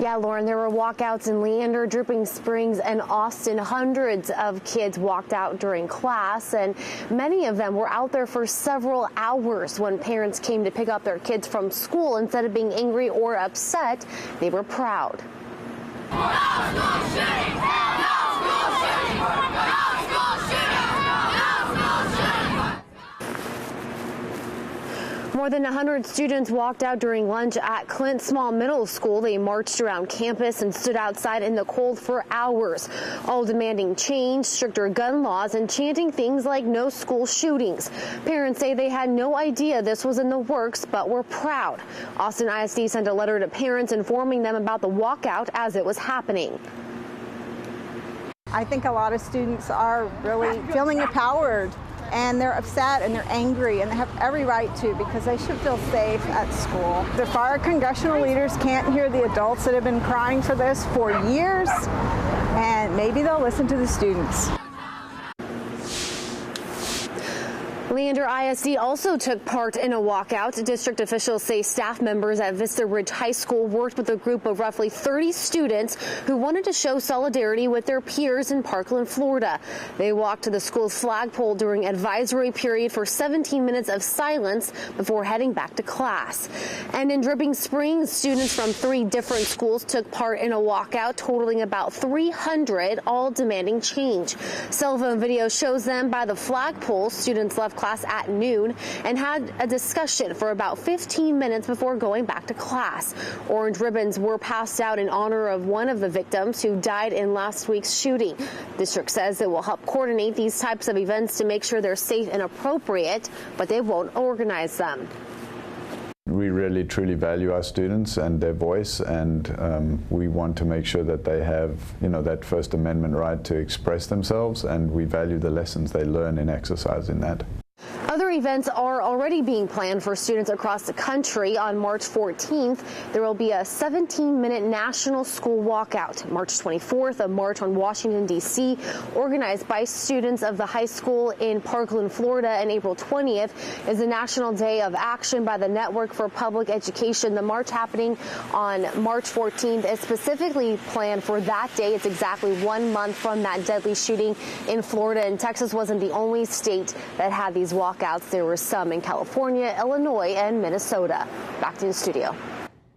Yeah, Lauren, there were walkouts in Leander, Dripping Springs, and Austin. Hundreds of kids walked out during class, and many of them were out there for several hours. When parents came to pick up their kids from school, instead of being angry or upset, they were proud. More than 100 students walked out during lunch at Clint Small Middle School. They marched around campus and stood outside in the cold for hours, all demanding change, stricter gun laws, and chanting things like no school shootings. Parents say they had no idea this was in the works, but were proud. Austin ISD sent a letter to parents informing them about the walkout as it was happening. I think a lot of students are really feeling empowered, and they're upset and they're angry, and they have every right to, because they should feel safe at school. If our congressional leaders can't hear the adults that have been crying for this for years, and maybe they'll listen to the students. Leander ISD also took part in a walkout. District officials say staff members at Vista Ridge High School worked with a group of roughly 30 students who wanted to show solidarity with their peers in Parkland, Florida. They walked to the school's flagpole during advisory period for 17 minutes of silence before heading back to class. And in Dripping Springs, students from 3 different schools took part in a walkout, totaling about 300, all demanding change. Cell phone video shows them by the flagpole. Students left class at noon and had a discussion for about 15 minutes before going back to class. Orange ribbons were passed out in honor of one of the victims who died in last week's shooting. District says it will help coordinate these types of events to make sure they're safe and appropriate, but they won't organize them. We really truly value our students and their voice, and we want to make sure that they have, that First Amendment right to express themselves, and we value the lessons they learn in exercising that. Other events are already being planned for students across the country. On March 14th, there will be a 17-minute national school walkout. March 24th, a march on Washington, D.C., organized by students of the high school in Parkland, Florida. And April 20th is the National Day of Action by the Network for Public Education. The march happening on March 14th is specifically planned for that day. It's exactly 1 month from that deadly shooting in Florida. And Texas wasn't the only state that had these walkouts. There were some in California, Illinois, and Minnesota. Back to the studio.